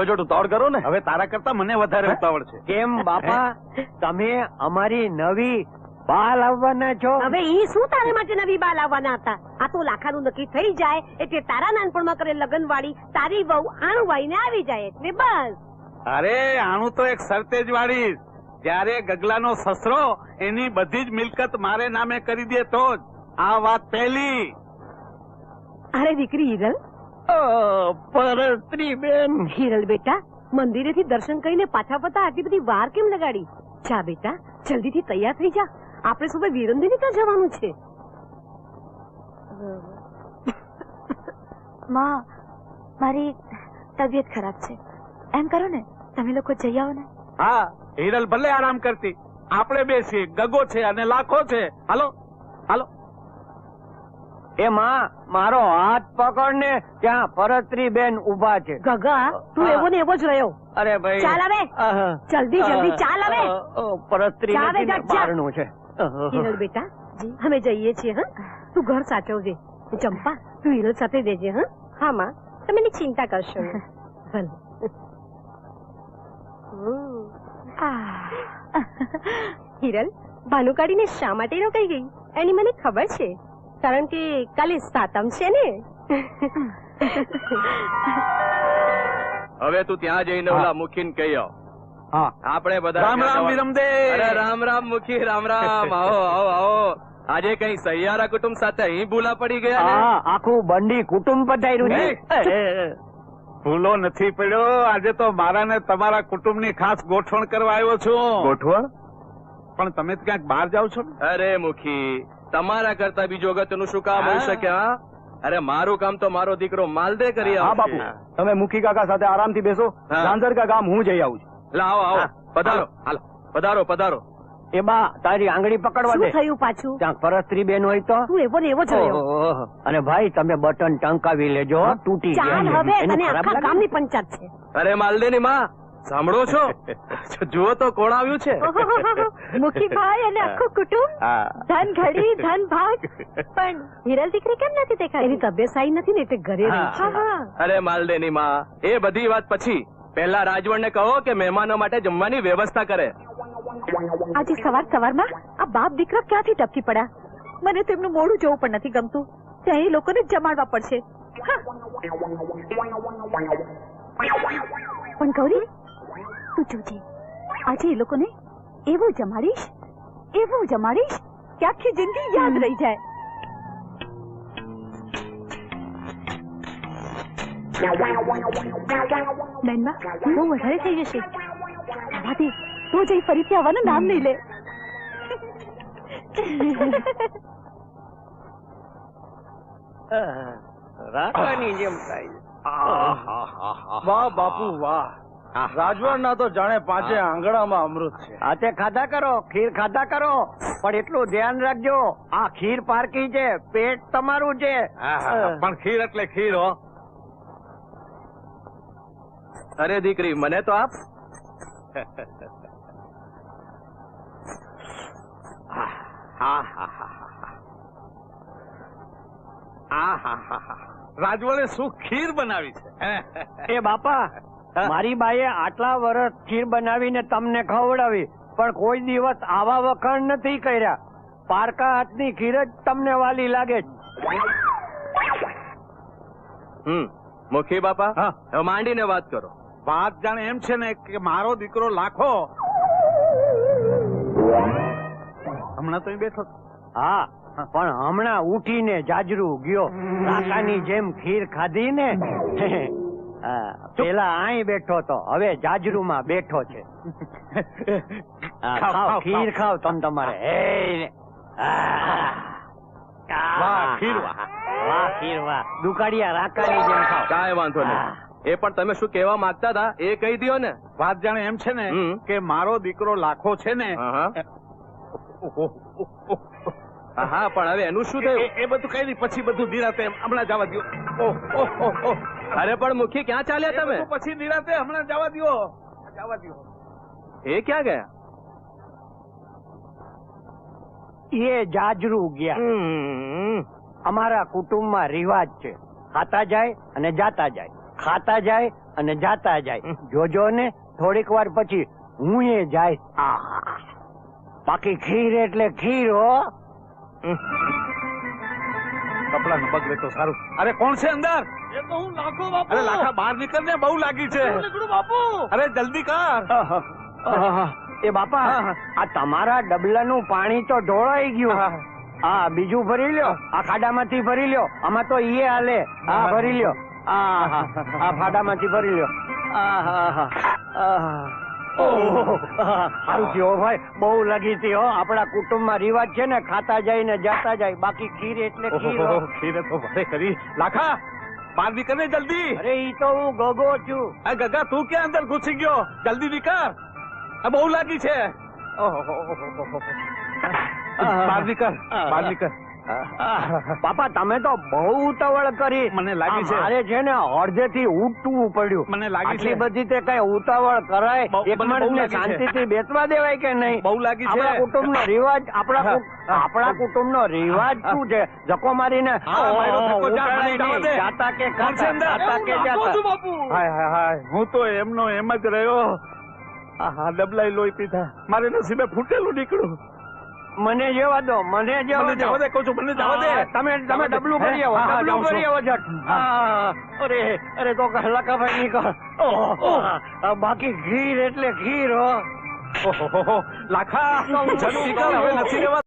હવે જો ઉતાવળ કરો ને. હવે તારા કરતા મને વધારે ઉતાવળ છે. કેમ બાપા, તમે અમારી નવી બા લાવવાના છો? હવે ઈ શું તારે માટે નવી બા લાવવાના હતા? આ તો લાખાનું નક્કી થઈ જાય એટલે તારા નાનપણમાં કરેલ લગ્ન વાળી તારી બહુ આણુવાઈને આવી જાય એટલે બસ. અરે આનું તો એક શરતે જ વાળીશ, જયારે ગગલાનો સસરો એની બધી જ મિલકત મારે નામે કરી દે તો જ. આ વાત પહેલી. અરે દીકરી હિરલ, પરસ્ત્રી બેન. હિરલ બેટા, મંદિરેથી દર્શન કરીને પાછા પતા આટલી બધી વાર કેમ લગાડી? જા બેટા, જલ્દીથી તૈયાર થઈ જા, આપણે સુબહ વિરંદીની ત્યાં જવાનું છે. માં, મારી તબિયત ખરાબ છે. એમ કરો ને, તમે લોકો જઈ આવો ને. હા, હિરલ ભલે આરામ કરતી, આપણે બેસી. ગગો છે અને લાખો છે. હાલો હાલો. એ માં, મારો હાથ પકડ ને, ત્યાં પરસ્ત્રી બેન ઉભા છે. ગગા, તું એવો ને એવો જ રહ્યો. અરે ભાઈ, ચાલ હવે, જલ્દી જલ્દી ચાલ હવે. પરસ્ત્રી બારણું છે. હિરલ બેટા, અમે જઈએ છીએ. હા, તું ઘર સાચવજે. ચંપા, તું હિરલ સાથે દેજે. હા હા માં, તમે એની ચિંતા કરશો. ભલે. હિરલ, ભાનુકાડીને શા માટે રોકાઈ ગઈ એની મને ખબર છે, કારણ કે કાલે સાતમ છે ને. હવે તું ત્યાં જઈને ઓલા મુખીને કહી આવ. હા, આપણે બધા રામ રામ વિરમદે. અરે રામ રામ મુખી, રામ રામ. આવો આવો આવો. આજે કઈ સહિયારા કુટુંબ સાથે અહીં ભૂલા પડી ગયા ને? આખું બંડી કુટુંબ પધાર્યું છે. ભૂલો નથી પડ્યો. આજે તો મારા ને તમારા કુટુંબની ખાસ ગોઠવણ કરવા આવ્યો છું. ગોઠવણ? પણ તમે તો ક્યાંક બહાર જાવ છો? અરે મુખી, તમારા કરતા બીજું અગત્યનું શું કામ હોઈ શકે? હા, અરે મારું કામ તો મારો દીકરો માલદે કરી આવશે. હા બાપુ, તમે મુખી કાકા સાથે આરામથી બેસો. ઝાંઝર ગામ હું જઈ આવું છું. આવો આવો, પધારો. હાલો પધારો પધારો. એ બા, તારી આંગળી પકડવા દે. શું થયું પાછું? ત્યાં પરસ્ત્રી બેન હોય તો તું એવો ને એવો જ રહ્યો. અને ભાઈ, તમે બટન ટંકાવી લેજો, તૂટી ચાલ જાય. હવે, તને આખા ગામની પંચાયત છે. અરે માલદેની માં, સાંભળો છો? જુઓ તો કોણ આવ્યું છે. મુખીભાઈ અને આખું કુટુંબ. ધન ઘડી ધન ભાગ. પણ હિરલ દીકરી કેમ નથી દેખાતી? એની તબિયત સારી નથી ને એટલે ઘરે રહી છે. અરે માલદેની માં, એ બધી વાત પછી. પહેલા રાજવણને કહો કે મહેમાનો માટે જમવાની વ્યવસ્થા કરે. આજે સવારમાં આ બાપ દીકરા ક્યાંથી ટપકી પડ્યા? મને તેમનું મોઢું જોવું પણ નથી ગમતું. ત્યાં એ લોકોને જમાડવા પડશે. પણ ગૌરી, તું જોજે, આજે એ લોકોને એવું જમાડીશ કે આખી જિંદગી યાદ રહી જાય. બેનમાં બહુ વધારે થઈ જશે. ભાભી, તું જઈ ફરીથી આવવાનું નામ નહીં લે. રાધાની જેમ થાય. વાહ બાપુ વાહ, રાજવણના તો જાણે પાંચે આંગણામાં અમૃત છે. હાથે ખાધા કરો, ખીર ખાધા કરો, પણ એટલું ધ્યાન રાખજો, આ ખીર પારકી છે, પેટ તમારું છે. પણ ખીર એટલે ખીર હો. અરે દીકરી, મને તો આપ. રાજવણે શું ખીર બનાવી છે. એ બાપા, મારી બાએ આટલા વર્ષ ખીર બનાવીને તમને ખવડાવી, પણ કોઈ દિવસ આવા વખાણ નથી કર્યા. પારકા હાથની ખીર જ તમને વાલી લાગે છે. મુખી બાપા, હવે માંડીને વાત કરો. વાત જાણે એમ છે ને કે મારો દીકરો લાખો હમણાં તો બેઠો. હા, પણ હમણાં ઉઠીને જાજરૂ ગયો. કાકાની જેમ ખીર ખાધી ને. પેલા અહીં બેઠો તો, હવે જાજરૂ માં બેઠો છે. ખાઓ, ખીર ખાઓ તમે તમારે. વાહ ખીર, વાહ ખીર, વાહ. દુકાળિયા રાકાની જેમ ખાઓ. કાંઈ વાંધો નહીં. એ પણ તમે શું કહેવા માંગતા હતા એ કહી દો ને. વાત જાણે એમ છે ને કે મારો દીકરો લાખો છે ને. હા, પણ હવે એનું શું થયું? એ બધું કઈ નહીં, પછી બધું નિરાતે હમણાં જવા દો. અરે પણ મુખી, ક્યાં ચાલ્યા તમે? પછી નિરાતે હમણાં જવા દો. એ ક્યાં ગયા? એ જાજરૂ ગયા. અમારા કુટુંબમાં રિવાજ છે, ખાતા જાય અને જાતા જાય. ખાતા જાય અને જાતા જાય. જોજો ને થોડીક વાર પછી હું એ જાય. આહા. બાકી ખીર એટલે ખીર હો. કપડાનું પગલે તો સારું. અરે કોણ છે અંદર? એ તો હું લાખો બાપુ. અરે લાખા બહાર નીકળ ને, બહુ લાગી છે. નીકળું બાપુ. અરે જલ્દી કર. એ બાપા આ તમારા ડબલાનું પાણી તો ઢોળાઈ ગયું. હા બીજું ભરી લ્યો. આ ખાડામાંથી ભરી લ્યો. આમાં તો ઈએ હાલે. હા ભરી લ્યો. આ ખાડામાંથી ભરી લ્યો. સારું થયો ભાઈ, બહુ લગી હતી હો. આપણા કુટુંબમાં રિવાજ છે ને, ખાતા જાય ને જાતા જાય. બાકી ખીર એટલે ખીર હો. ખીરે તો ભરે કરી. લાખા બહાર નીકળ ને જલ્દી. અરે ઈ તો હું ગગો છું. આ ગગા તું ક્યાં અંદર ઘૂસી ગયો? જલ્દી નીકળ. આ બહુ લાગી છે. બહાર નીકળ, બહાર નીકળ. બાપા તમે તો બહુ ઉતાવળ કરી. મને લાગી છે. મારે છે ને અડધેથી ઉઠવું પડ્યું. મને લાગી આટલી છે. બધી તે કઈ ઉતાવળ કરાય? એક મને બહુ માણસને લાગી છે. શાંતિથી બેસવા દેવાય કે નહીં? બહુ લાગી છે. આપણા કુટુંબનો રિવાજ, આપણા કુટુંબનો રિવાજ શું છે? જકો મારીને મારો ધક્કો જા, મને જવા દે. જાતા કે કોણ છે અંદર? ખાતા કે લાખો છું જાતા. બાપુ. હાય હાય હાય, હું તો એમનો એમ જ રહ્યો. આહા ડબલાઈ લોહી પીધા. મારે નસીબે ફૂટેલું નીકળ્યું. મને જવા દો, મને મને જવા જવા દો. દે કહું છું, મને જવા દે. તમે ડબલું ભરી આવો. હા, હા, ડબલું જાઉં છું. ભરી આવો ઝટ. અરે અરે તો લકાભાઈ નીકળ. બાકી ખીર એટલે ખીર હો. ઓહો લાખા ઝડપી કર, હવે નથી રહેવા.